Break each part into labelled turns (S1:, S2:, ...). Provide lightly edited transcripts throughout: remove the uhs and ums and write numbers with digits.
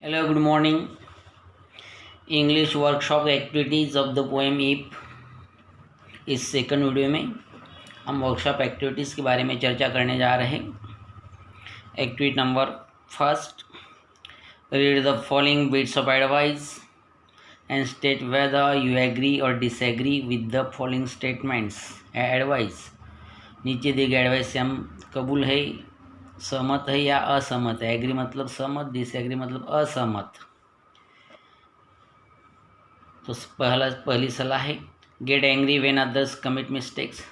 S1: Hello good morning. English workshop activities of the poem ईप। इस second video में हम वर्कशॉप एक्टिविटीज़ के बारे में चर्चा करने जा रहे हैं। Activity number first, read the following bits of advice and state whether you agree और disagree with the following statements. Advice, नीचे दिए गए एडवाइस से हम कबूल है, सहमत है या असहमत है। एग्री मतलब सहमत, डिसएग्री मतलब असहमत। तो पहली सलाह है, get angry when others commit mistakes.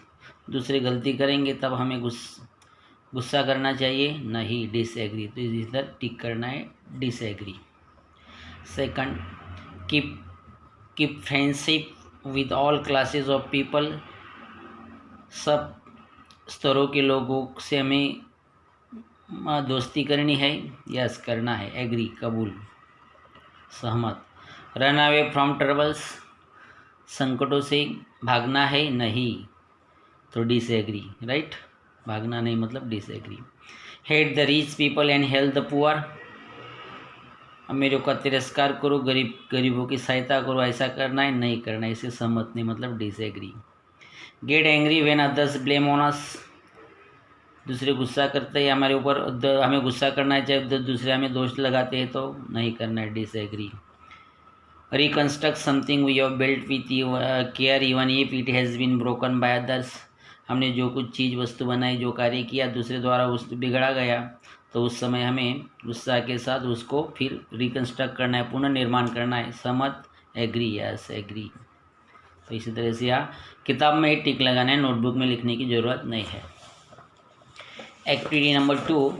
S1: दूसरे गलती करेंगे तब हमें गुस्सा करना चाहिए, नहीं डिसएग्री। तो इधर टिक करना है disagree. Second, keep friendship with all classes of people. सब स्तरों के लोगों से हमें दोस्ती करनी है, यस करना है, एग्री कबूल सहमत। रन अवे फ्रॉम ट्रबल्स, संकटों से भागना है, नहीं तो डिसएग्री, राइट। भागना नहीं मतलब disagree. Hate the rich people and help the poor. अमीरों का तिरस्कार करो, गरीबों की सहायता करो, ऐसा करना है, नहीं करना है, इसे सहमत नहीं मतलब disagree. Get angry when others blame on us. दूसरे गुस्सा करते हैं हमारे ऊपर, हमें गुस्सा करना है, जब दूसरे हमें दोष लगाते हैं तो नहीं करना है, disagree. Reconstruct something we have built with care even if it has been broken by others. हमने जो कुछ चीज़ वस्तु बनाई, जो कार्य किया, दूसरे द्वारा उस बिगड़ा गया, तो उस समय हमें गुस्सा के साथ उसको फिर रिकन्स्ट्रक्ट करना है, पुनर्निर्माण करना है, सहमत एग्री, यस एग्री। तो इसी तरह से यहाँ किताब में ही टिक लगाना है, नोटबुक में लिखने की ज़रूरत नहीं है। Activity number 2,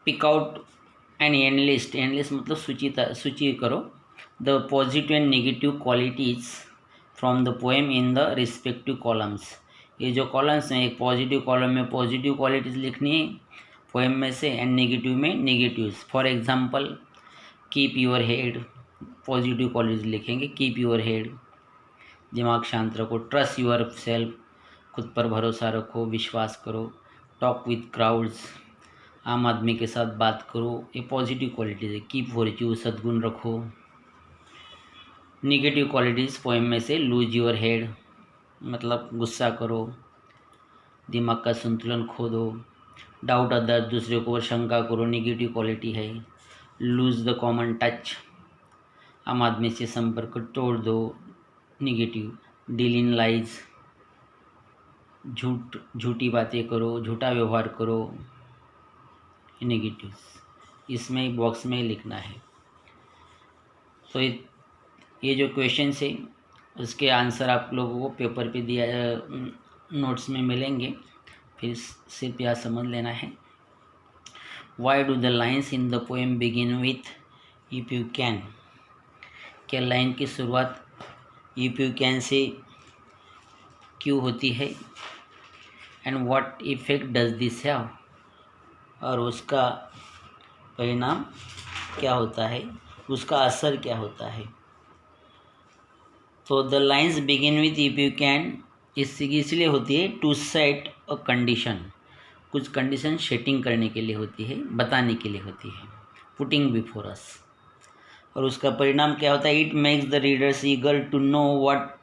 S1: pick out and enlist. Enlist मतलब सूची करो the positive and negative qualities from the poem in the respective columns. ये जो कॉलम्स हैं, एक पॉजिटिव कॉलम में पॉजिटिव क्वालिटीज़ लिखनी है पोएम में से, एंड नेगेटिव में negatives. For example, keep your head, positive qualities लिखेंगे, कीप योर हेड, दिमाग शांत रखो, ट्रस्ट योर सेल्फ, खुद पर भरोसा रखो, विश्वास करो, टॉक विद क्राउड्स, आम आदमी के साथ बात करो, ये पॉजिटिव क्वालिटीज़ है। कीप वर्च्यू, सद्गुण रखो। निगेटिव क्वालिटीज़ पोएम में से, लूज योर हेड मतलब गुस्सा करो, दिमाग का संतुलन खो दो, डाउट अदर, दूसरे को शंका करो, निगेटिव क्वालिटी है। लूज द कॉमन टच, आम आदमी से संपर्क तोड़ दो, निगेटिव। डील इन लाइज, झूठी बातें करो, झूठा व्यवहार करो, नेगेटिव्स। इसमें बॉक्स में लिखना है। तो ये जो क्वेश्चन है उसके आंसर आप लोगों को पेपर पे दिया, नोट्स में मिलेंगे, फिर सिर्फ यह समझ लेना है। Why do the lines in the poem begin with if you can. क्या लाइन की शुरुआत इफ यू कैन से क्यों होती है, and what effect does this have, और उसका परिणाम क्या होता है, उसका असर क्या होता है। तो the lines begin with if you can इसलिए होती है टू सेट अ कंडीशन, कुछ कंडीशन सेटिंग करने के लिए होती है, बताने के लिए होती है, पुटिंग बिफोर अस। और उसका परिणाम क्या होता है, it makes the readers eager to know what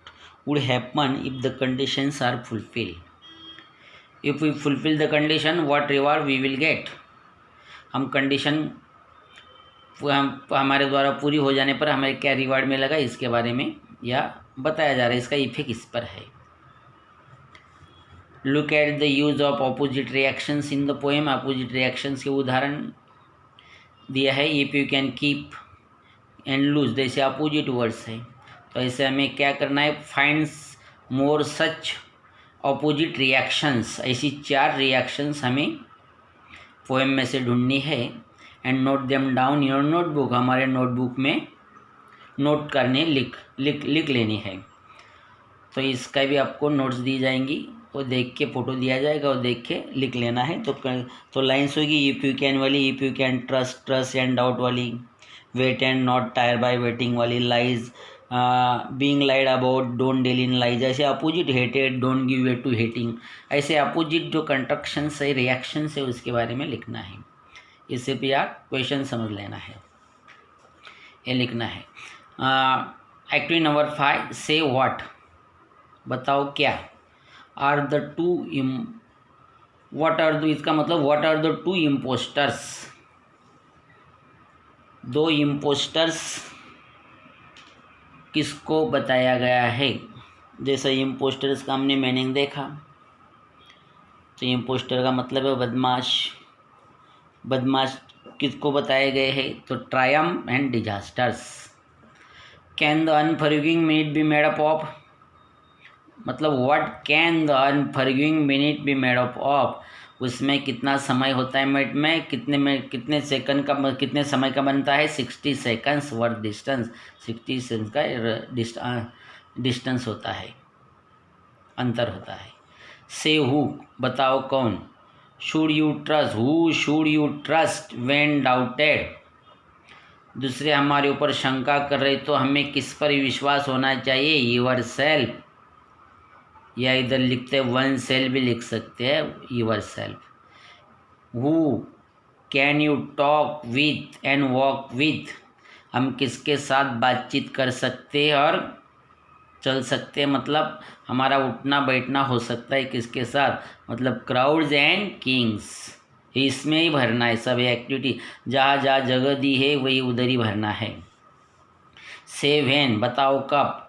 S1: would happen if the conditions are fulfil. If we fulfil the condition what reward we will get. हम कंडीशन हमारे द्वारा पूरी हो जाने पर हमें क्या रिवार्ड मिलेगा, इसके बारे में या बताया जा रहा है, इसका इफेक्ट इस पर है। Look at the use of opposite reactions in the poem. Opposite reactions के उदाहरण दिया है। If you can keep and lose, जैसे अपोजिट वर्ड्स है, तो ऐसे हमें क्या करना है, finds more such opposite reactions. ऐसी 4 रिएक्शंस हमें पोएम में से ढूंढनी है, and note them down your notebook, हमारे नोटबुक में नोट करने लिख लेनी है। तो इसका भी आपको नोट्स दी जाएंगी, वो देख के फ़ोटो दिया जाएगा और देख के लिख लेना है। तो लाइन्स होगी इफ़ यू कैन वाली, if you can trust and doubt वाली, wait and not tire by waiting वाली, lies being lied about, don't deal in lies. ऐसे opposite hated, don't give way to hating, ऐसे opposite जो constructions है, reactions है, उसके बारे में लिखना है। इससे भी आप क्वेश्चन समझ लेना है, ये लिखना है। एक्टिविटी नंबर 5, से व्हाट, बताओ क्या। Are the two what are the, इसका मतलब what are the two impostors, दो इम्पोस्टर्स किसको बताया गया है। जैसे इम्पोस्टर्स का हमने मीनिंग देखा, तो इम्पोस्टर का मतलब है बदमाश। बदमाश किसको बताए गए हैं, तो triumph and disasters. Can the unforgiving minute be made up of, मतलब what can the unforgiving minute be made up of, उसमें कितना समय होता है मिनट में, कितने सेकंड का, कितने समय का बनता है, 60 सेकंड्स वर्थ डिस्टेंस, 60 सेकंड का डिस्टेंस होता है, अंतर होता है। से हु, बताओ कौन। Should you trust, who should you trust when doubted, दूसरे हमारे ऊपर शंका कर रहे तो हमें किस पर विश्वास होना चाहिए, योर सेल्फ, या इधर लिखते वन सेल्फ भी लिख सकते हैं, your self. Who can you talk with and walk with, हम किसके साथ बातचीत कर सकते हैं और चल सकते हैं, मतलब हमारा उठना बैठना हो सकता है किसके साथ, मतलब क्राउड्स एंड किंग्स, इसमें ही भरना है सब एक्टिविटी, जहाँ जहाँ जगह दी है वही उधर ही भरना है। से व्हेन, बताओ कब।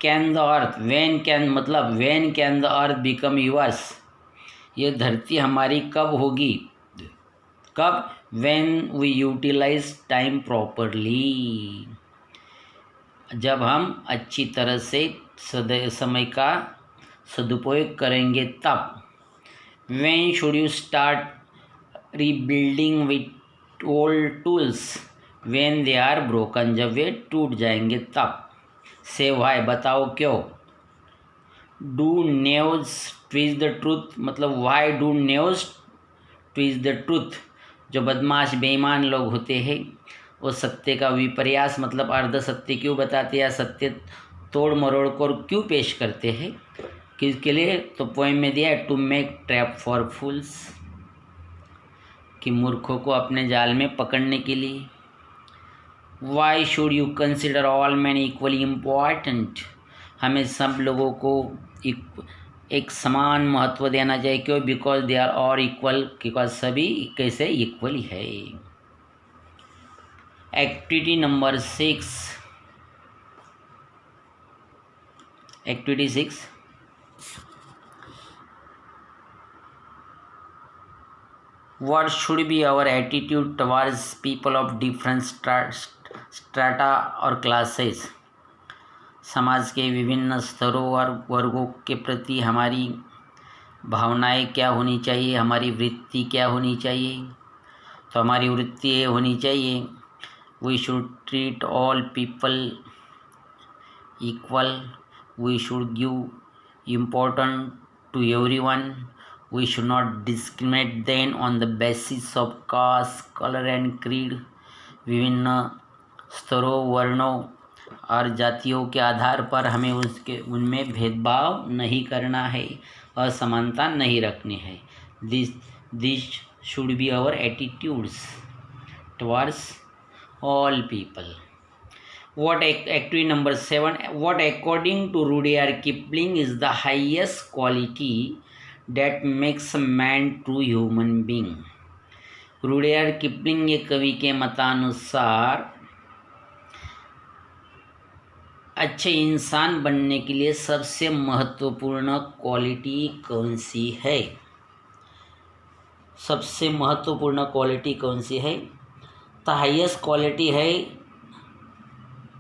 S1: Can the earth, when can मतलब when can the earth become yours, ये धरती हमारी कब होगी, कब, when we utilize time properly, जब हम अच्छी तरह से समय का सदुपयोग करेंगे तब। When should you start rebuilding with old tools, when they are broken, जब वे टूट जाएंगे तब। से व्हाई, बताओ क्यों। Do news twist the truth, मतलब why do news twist the truth, जो बदमाश बेईमान लोग होते हैं वो सत्य का विपर्यास मतलब अर्ध सत्य क्यों बताते या सत्य तोड़ मरोड़ कर क्यों पेश करते हैं, किसके लिए, तो पोएम में दिया है टू मेक ट्रैप फॉर फूल्स, कि मूर्खों को अपने जाल में पकड़ने के लिए। Why should you consider all man equally important, हमें सब लोगों को एक समान महत्व देना चाहिए, क्यों, because they are all equal, because सभी कैसे इक्वली है। Activity number 6, activity 6, what should be our attitude towards people of different strata और classes, समाज के विभिन्न स्तरों और वर्गों के प्रति हमारी भावनाएं क्या होनी चाहिए, हमारी वृत्ति क्या होनी चाहिए। तो हमारी वृत्ति ये होनी चाहिए, we should treat all people equal, we should give important to everyone, we should not discriminate them on the basis of caste, color and creed, विभिन्न स्तरों, वर्णों और जातियों के आधार पर हमें उनमें भेदभाव नहीं करना है, असमानता नहीं रखनी है। This should be our attitudes towards all people. What activity number 7, what according to Rudyard Kipling is the highest quality that makes a man true human being। Rudyard Kipling ये कवि के मतानुसार अच्छे इंसान बनने के लिए सबसे महत्वपूर्ण क्वालिटी कौन सी है, सबसे महत्वपूर्ण क्वालिटी कौन सी है। द हाईएस्ट क्वालिटी है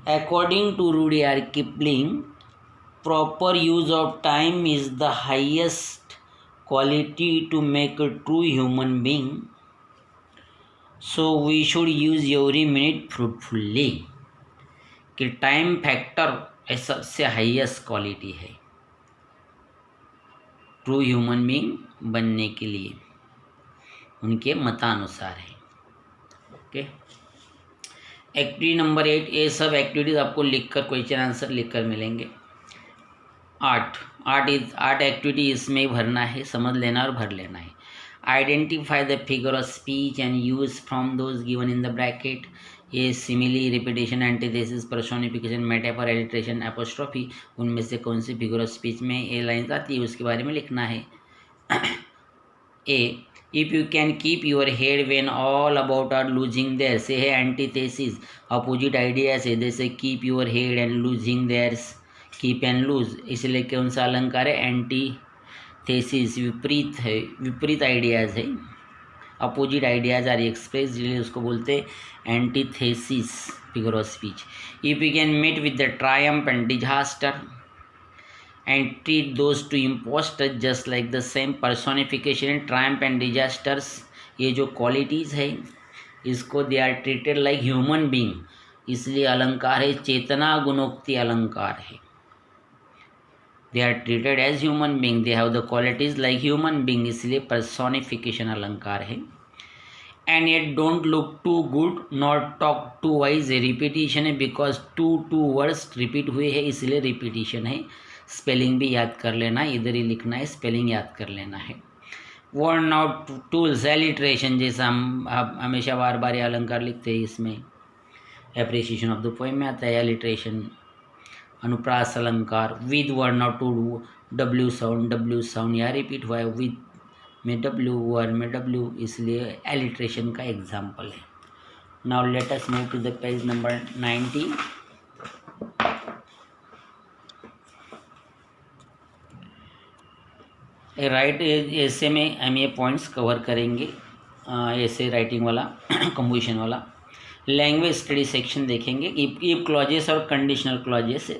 S1: according to Rudyard Kipling, proper use of time is the highest quality to make a true human being, so we should use every minute fruitfully। कि टाइम फैक्टर सबसे highest quality है true human being बनने के लिए, उनके मतानुसार है। Okay, activity number 8, ये सब एक्टिविटीज़ आपको लिखकर क्वेश्चन आंसर लिखकर मिलेंगे। 8 एक्टिविटी इसमें ही भरना है, समझ लेना और भर लेना है। Identify the figure of speech and use from those given in the bracket. ये simile, repetition, antithesis, personification, metaphor, alliteration, apostrophe, उनमें से कौन सी फिगर ऑफ स्पीच में ये लाइन्स आती है उसके बारे में लिखना है। ए, if you can keep your head when all about are losing theirs, से है एंटीथेसिस, अपोजिट आइडियाज है, जैसे keep your head and losing theirs, keep and lose, इसलिए कौन सा अलंकार है, एंटीथेसिस, विपरीत है, विपरीत आइडियाज है, अपोजिट आइडियाज आर एक्सप्रेस, इसलिए उसको बोलते हैं antithesis figure of speech. If you can meet with the triumph and disaster and treat those two imposters just like the same, personification, triumph and disasters, ये जो qualities है इसको they are treated like human being, इसलिए अलंकार है चेतना गुणोक्ति अलंकार है। they are treated as human being, they have the qualities like human being, इसलिए personification अलंकार है। and yet don't look too good nor talk too wise, repetition है because two words repeat हुए हैं इसलिए repetition है। स्पेलिंग भी याद कर लेना, इधर ही लिखना है, स्पेलिंग याद कर लेना है। वर्न आउट टूल्स, एलिट्रेशन, जैसा हम हमेशा बार बार ये अलंकार लिखते हैं, इसमें एप्रिसिएशन ऑफ द पोएम में आता है एलिट्रेशन। अनुप्रास अलंकार, with worn out to W sound यहाँ रिपीट हुआ है, विद में डब्ल्यू, वर्न में डब्ल्यू, इसलिए एलिट्रेशन का एग्जाम्पल है। Now let us move to the page number 90। Right ऐसे में हम ये पॉइंट्स कवर करेंगे, ऐसे राइटिंग वाला कंपोजिशन वाला। लैंग्वेज स्टडी सेक्शन देखेंगे, इफ क्लॉजेस और कंडीशनल क्लॉजेस।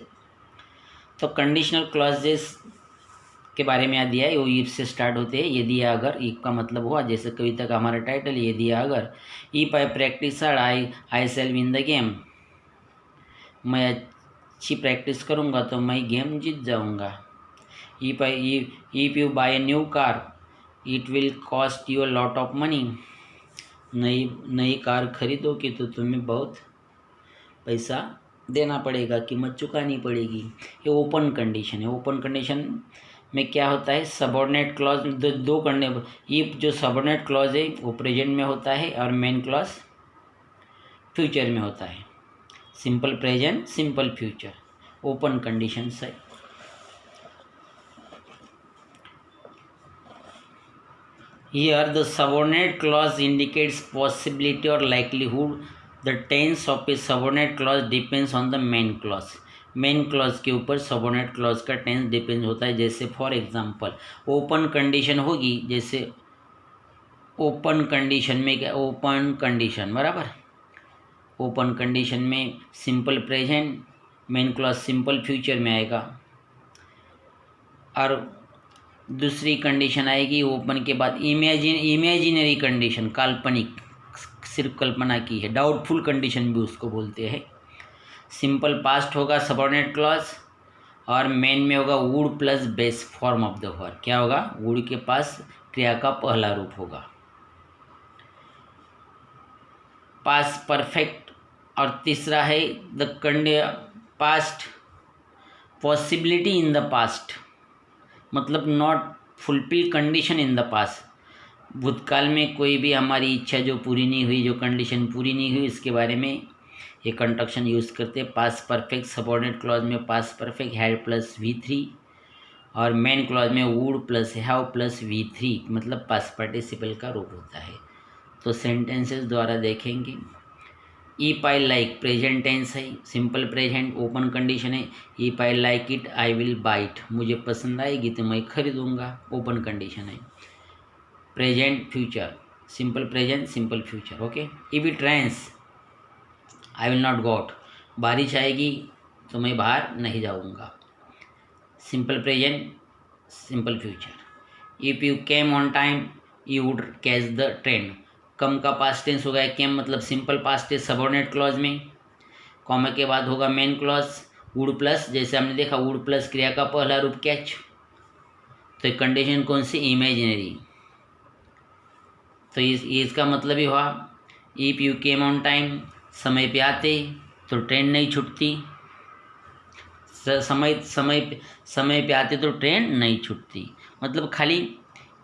S1: तो कंडीशनल क्लॉजेस के बारे में याद दिया है, वो इफ से स्टार्ट होते हैं, यदि अगर। इफ का मतलब हुआ जैसे कविता का हमारा टाइटल, यदि अगर। If I practice I shall win the game, मैं अच्छी प्रैक्टिस करूँगा तो मैं गेम जीत जाऊँगा। If you buy a new car, it will cost you a lot of money. नई कार खरीदोगे तो तुम्हें बहुत पैसा देना पड़ेगा, कीमत चुकानी पड़ेगी। ये ओपन कंडीशन है। ओपन कंडीशन में क्या होता है, सबऑर्डिनेट क्लॉज दो करने। इफ जो सबऑर्डिनेट क्लॉज है वो प्रेजेंट में होता है और मेन क्लॉज फ्यूचर में होता है। Simple present, simple future, open condition है। Here the subordinate clause indicates possibility or likelihood. The tense of a subordinate clause depends on the main clause. Main clause के ऊपर सबऑर्डिनेट क्लॉज का tense depend होता है। जैसे for example open condition होगी, जैसे open condition में क्या, ओपन कंडीशन बराबर, ओपन कंडीशन में simple present, main clause simple future में आएगा। और दूसरी कंडीशन आएगी ओपन के बाद इमेजिनरी कंडीशन, काल्पनिक, सिर्फ कल्पना की है, डाउटफुल कंडीशन भी उसको बोलते हैं। सिंपल पास्ट होगा सबऑर्डिनेट क्लॉज, और मेन में होगा would plus base form of the verb. क्या होगा, वुड के पास क्रिया का पहला रूप होगा। पास्ट परफेक्ट, और तीसरा है the past possibility in the past, मतलब not fulfil condition in the past. भूतकाल में कोई भी हमारी इच्छा जो पूरी नहीं हुई, जो कंडीशन पूरी नहीं हुई, इसके बारे में ये कंस्ट्रक्शन यूज़ करते हैं। पास्ट परफेक्ट सबऑर्डिनेट क्लॉज में past perfect had plus V3, और मेन क्लॉज में would plus have plus V3, मतलब पास्ट पार्टिसिपल का रूप होता है। तो सेंटेंसेस द्वारा देखेंगे। If I like present tense है, सिंपल प्रेजेंट, ओपन कंडीशन है। If I like it I will buy it, मुझे पसंद आएगी तो मैं खरीदूंगा, ओपन कंडीशन है। Present future, simple present, simple future, okay. If it rains I will not go out, बारिश आएगी तो मैं बाहर नहीं जाऊंगा, simple present, simple future. If you came on time you would catch the train, come का past tense हो गया, केम मतलब simple past tense subordinate clause में, कॉमा के बाद होगा मेन क्लॉज, वुड प्लस, जैसे हमने देखा वुड प्लस क्रिया का पहला रूप कैच, तो कंडीशन कौन सी, इमेजिनरी। तो इसका मतलब ही हुआ if you came on time, समय पे आते तो ट्रेन नहीं छूटती, समय पे आते तो ट्रेन नहीं छूटती, मतलब खाली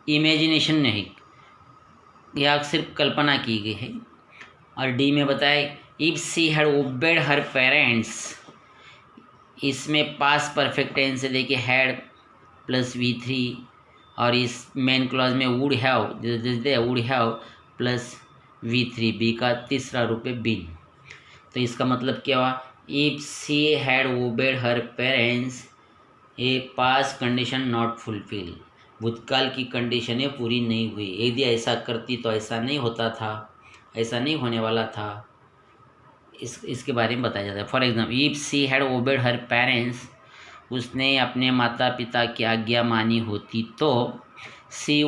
S1: इमेजिनेशन नहीं, यह सिर्फ कल्पना की गई है। और डी में बताए if she had obeyed her parents, इसमें पास परफेक्ट टेंस से देखिए हैड प्लस V3 और इस मेन क्लॉज में would have plus V3, be का तीसरा रूप है बीन। तो इसका मतलब क्या हुआ, if she had obeyed her parents a past condition not fulfil, भूतकाल की कंडीशनें पूरी नहीं हुई, यदि ऐसा करती तो ऐसा नहीं होता था, ऐसा नहीं होने वाला था, इसके बारे में बताया जाता है। For example if she had obeyed her parents, उसने अपने माता पिता की आज्ञा मानी होती तो she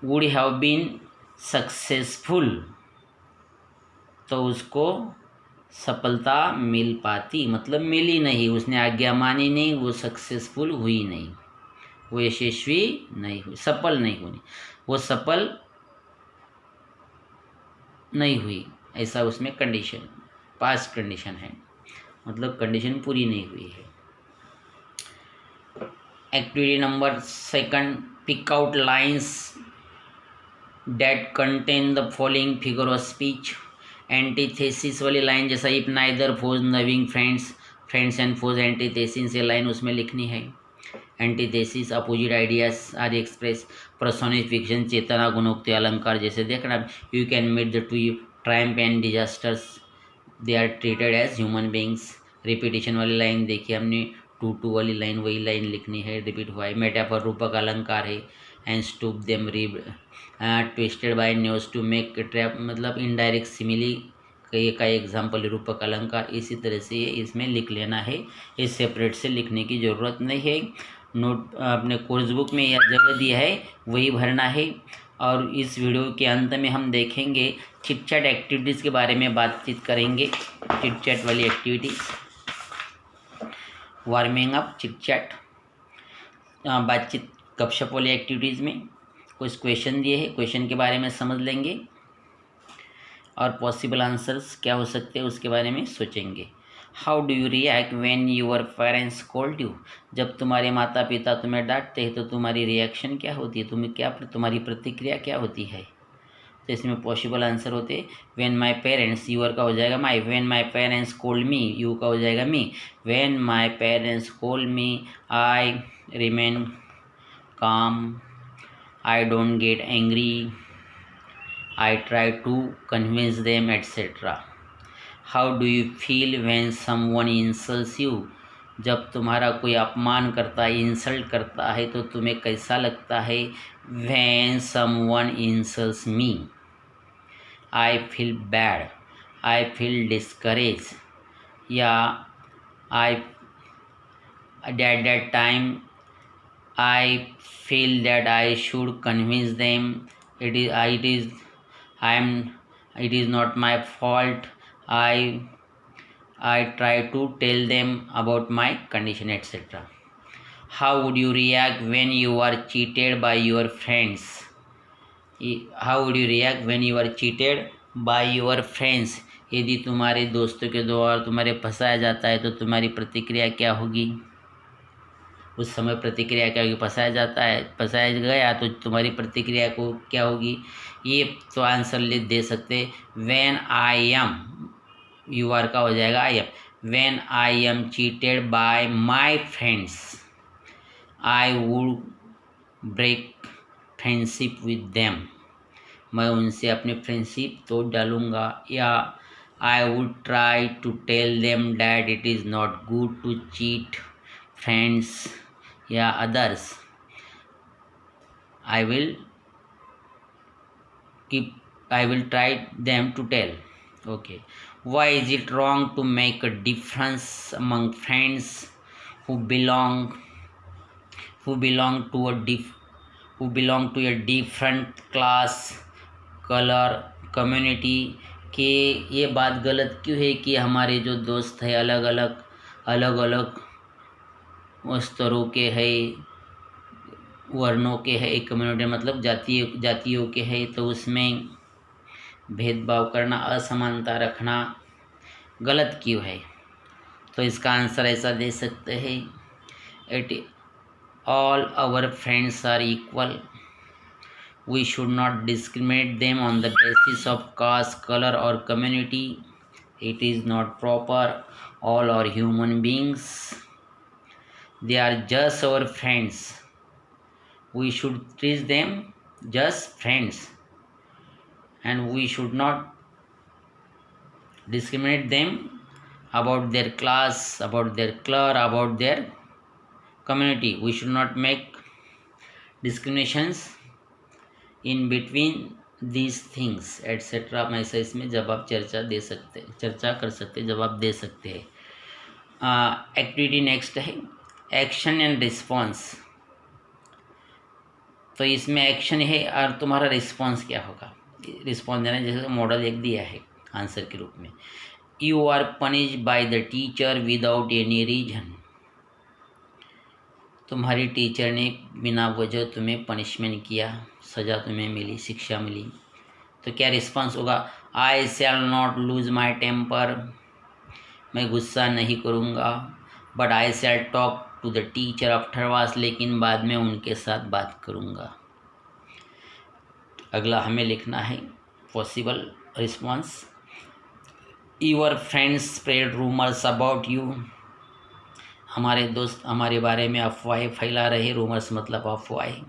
S1: would have been successful, तो उसको सफलता मिल पाती, मतलब मिली नहीं, उसने आज्ञा मानी नहीं, वो सक्सेसफुल हुई नहीं, वो यशस्वी नहीं हुई, सफल नहीं हुई, वो सफल नहीं हुई, ऐसा उसमें कंडीशन पास्ट कंडीशन है, मतलब कंडीशन पूरी नहीं हुई है। Activity number 2, pick out lines that contain the following figure of speech. Antithesis वाली लाइन, जैसा if neither foes nor loving friends and foes, antithesis ये लाइन उसमें लिखनी है। Antithesis opposite ideas are express, personification चेतना गुणोक्ति अलंकार, जैसे देखना you can meet the two triumph and disasters, they are treated as human beings. Repetition वाली लाइन देखिए हमने, टू वाली लाइन वही लाइन लिखनी है, रिपीट हुआ है। मेटाफर रूपक अलंकार है, and stoop them rib twisted by news to make trap, मतलब इनडायरेक्ट सिमिली का एग्जाम्पल रूपक अलंकार। इसी तरह से इसमें लिख लेना है, इस सेपरेट से लिखने की ज़रूरत नहीं है। नोट अपने कोर्स बुक में यह जगह दिया है वही भरना है। और इस वीडियो के अंत में हम देखेंगे चिट-चैट एक्टिविटीज़ के बारे में बातचीत करेंगे। चिट-चैट वाली एक्टिविटीज़, वार्मिंग अप, चिट-चैट, बातचीत गपशप वाली एक्टिविटीज़ में कुछ क्वेश्चन दिए हैं, क्वेश्चन के बारे में समझ लेंगे और पॉसिबल आंसर्स क्या हो सकते हैं उसके बारे में सोचेंगे। How do you react when your parents called you, जब तुम्हारे माता पिता तुम्हें डांटते हैं तो तुम्हारी रिएक्शन क्या होती है, तुम्हारी प्रतिक्रिया क्या होती है। तो इसमें पॉसिबल आंसर होते हैं व्हेन माय पेरेंट्स, यूर का हो जाएगा my, when my parents called me, you का हो जाएगा me, when my parents called me I remain calm, I don't get angry, I try to convince them, etc. How do you feel when someone insults you? जब तुम्हारा कोई अपमान करता है, insult करता है, तो तुम्हें कैसा लगता है। When someone insults me, I feel bad, I feel discouraged, या at that time I feel that I should convince them. It is not my fault. I try to tell them about my condition, etc. How would you react when you are cheated by your friends? How would you react when you are cheated by your friends? यदि तुम्हारे दोस्तों के द्वारा तुम्हारे फंसाया जाता है तो तुम्हारी प्रतिक्रिया क्या होगी। उस समय प्रतिक्रिया क्या होगी, फंसाया गया तो तुम्हारी प्रतिक्रिया को क्या होगी। ये तो आंसर दे सकते। When I am, you are का हो जाएगा I am, when I am cheated by my friends I would break friendship with them, मैं उनसे अपनी फ्रेंडशिप तोड़ डालूँगा। या I would try to tell them that it is not good to cheat friends या others, I will try them to tell. Okay, why is it wrong to make a difference among friends who belong to a different class, color, community? कि ये बात गलत क्यों है कि हमारे जो दोस्त है अलग अलग स्तरों के है, वर्णों के है, कम्युनिटी मतलब जातियों के है, तो उसमें भेदभाव करना, असमानता रखना गलत क्यों है। तो इसका आंसर ऐसा दे सकते हैं, all our friends are equal. We should not discriminate them on the basis of caste, color or community. It is not proper. All are human beings. They are just our friends. We should treat them just friends, and we should not discriminate them about their class, about their color, about their community. We should not make discriminations in between these things etc. ऐसा इसमें जवाब चर्चा कर सकते, जवाब दे सकते हैं। Activity next है एक्शन एंड रिस्पॉन्स। तो इसमें एक्शन है और तुम्हारा रिस्पॉन्स क्या होगा। रिस्पॉन्स देना जैसे मॉडल एक दिया है आंसर के रूप में। You are punished by the teacher without any reason. तुम्हारी टीचर ने बिना वजह तुम्हें पनिशमेंट किया, सज़ा तुम्हें मिली, शिक्षा मिली, तो क्या रिस्पॉन्स होगा। I shall not lose my temper. मैं गुस्सा नहीं करूँगा। But I shall talk to the teacher afterwards. लेकिन बाद में उनके साथ बात करूँगा। अगला हमें लिखना है possible response. Your friends spread rumours about you. हमारे दोस्त हमारे बारे में अफवाहें फैला रहे। रूमर्स मतलब अफवाहें।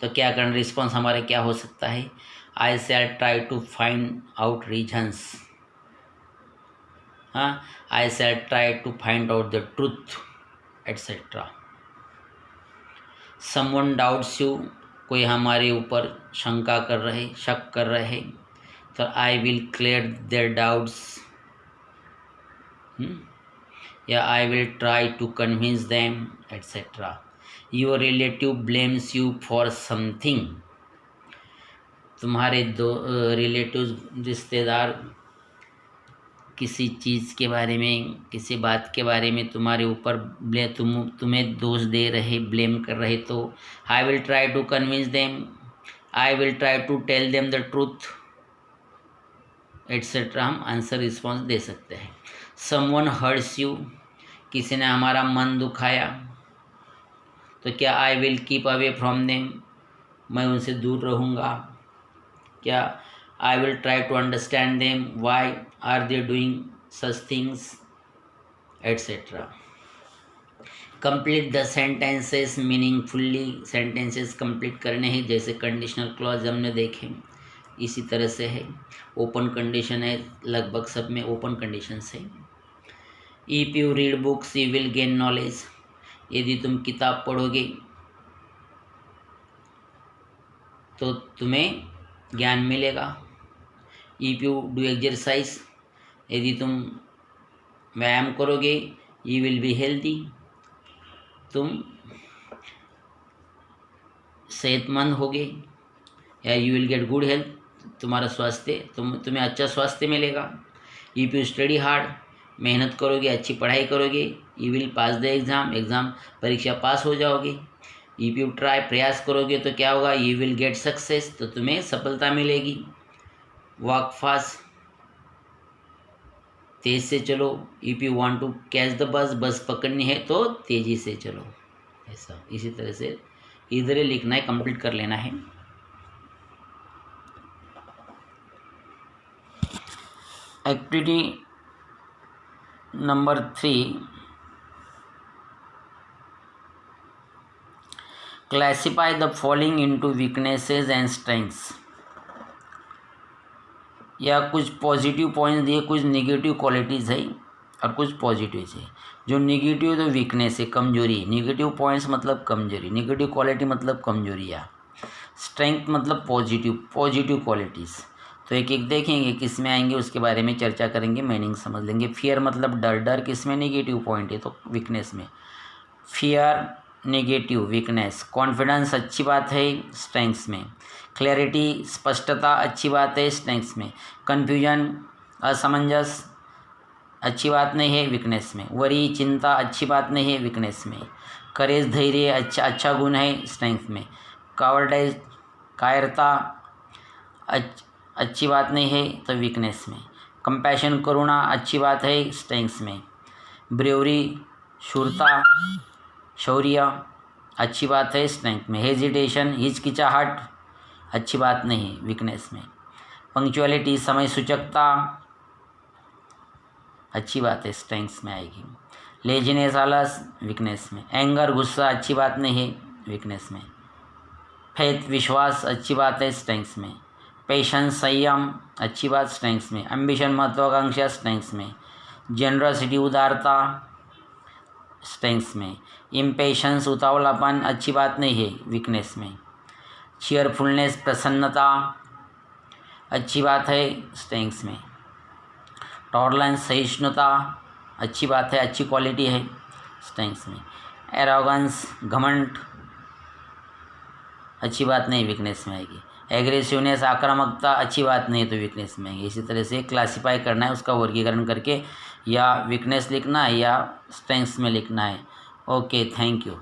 S1: तो क्या करना, रिस्पॉन्स हमारा क्या हो सकता है। I shall try to find out reasons. हाँ, I shall try to find out the truth etcetera. Someone doubts you. कोई हमारे ऊपर शंका कर रहे, शक कर रहे, तो I will clear their doubts. या I will try to convince them etcetera. Your relative blames you for something. तुम्हारे रिलेटिव रिश्तेदार किसी चीज़ के बारे में, किसी बात के बारे में तुम्हारे ऊपर तुम्हें दोष दे रहे, ब्लेम कर रहे, तो I will try to convince them. I will try to tell them the truth etcetera. हम आंसर रिस्पॉन्स दे सकते हैं। Someone hurts you. किसी ने हमारा मन दुखाया, तो क्या I will keep away from them. मैं उनसे दूर रहूँगा। क्या I will try to understand them, why are they doing such things etcetera. Complete the sentences meaningfully. Sentences complete करने हैं, जैसे कंडीशनल क्लॉज हमने देखे इसी तरह से है। ओपन कंडीशन है, लगभग सब में ओपन कंडीशंस है। If you read books you will gain knowledge. यदि तुम किताब पढ़ोगे तो तुम्हें ज्ञान मिलेगा। If you do exercise. यदि तुम व्यायाम करोगे यू विल बी हेल्दी। तुम सेहतमंद होगे, या you will get good health. तुम्हारा स्वास्थ्य तुम्हें अच्छा स्वास्थ्य मिलेगा। If you study hard. मेहनत करोगे, अच्छी पढ़ाई करोगे, you will pass the exam परीक्षा पास हो जाओगे। इफ यू ट्राई, प्रयास करोगे तो क्या होगा, यू विल गेट सक्सेस, तो तुम्हें सफलता मिलेगी। Walk fast. तेज से चलो। If you want to catch the bus पकड़नी है तो तेज़ी से चलो। ऐसा इसी तरह से इधर ही लिखना है, कंप्लीट कर लेना है। Activity number 3, classify the following into weaknesses and strengths. या कुछ पॉजिटिव पॉइंट्स दिए, कुछ नेगेटिव क्वालिटीज़ है और कुछ पॉजिटिव है। जो नेगेटिव तो वीकनेस है, कमजोरी। नेगेटिव पॉइंट्स मतलब कमजोरी, नेगेटिव क्वालिटी मतलब कमजोरियाँ। स्ट्रेंथ मतलब पॉजिटिव क्वालिटीज़। तो एक एक देखेंगे किस में आएंगे, उसके बारे में चर्चा करेंगे, मीनिंग समझ लेंगे। फियर मतलब डर किस में नेगेटिव पॉइंट है, तो वीकनेस में। Fear negative, weakness. कॉन्फिडेंस अच्छी बात है, स्ट्रेंथ्स में। क्लैरिटी स्पष्टता अच्छी बात है, स्ट्रेंथ्स में। कन्फ्यूजन असमंजस अच्छी बात नहीं है, वीकनेस में। वरी चिंता अच्छी बात नहीं है, वीकनेस में। करेज धैर्य अच्छा गुण है, स्ट्रेंथ में। कावर्डाइज कायरता अच्छी बात नहीं है, तो वीकनेस में। कंपैशन करुणा अच्छी बात है, स्ट्रेंथ्स में। ब्रेवरी शूरता शौर्य अच्छी बात है स्ट्रेंथ में। हेजिटेशन हिचकिचाहट अच्छी बात नहीं वीकनेस में। पंक्चुअलिटी समय सूचकता अच्छी बात है स्ट्रेंथ्स में आएगी। लेजीनेस आलस वीकनेस में। एंगर गुस्सा अच्छी बात नहीं है वीकनेस में। फेथ विश्वास अच्छी बात है स्ट्रेंथ्स में। पेशेंस संयम अच्छी बात स्ट्रेंथ्स में। एम्बिशन महत्वाकांक्षा स्ट्रेंथ्स में। जनरसिटी उदारता स्ट्रेंथ्स में। इम्पेशंस उतावलापन अच्छी बात नहीं है वीकनेस में। चीयरफुलनेस प्रसन्नता अच्छी बात है स्ट्रेंथ्स में। टॉलरेंस सहिष्णुता अच्छी बात है, अच्छी क्वालिटी है स्ट्रेंथ्स में। एरोगेंस घमंड अच्छी बात नहीं वीकनेस में आएगी। एग्रेसिवनेस आक्रामकता अच्छी बात नहीं तो वीकनेस में आएगी। इसी तरह से क्लासिफाई करना है, उसका वर्गीकरण करके या वीकनेस लिखना है या स्ट्रेंथ्स में लिखना है। Okay, thank you.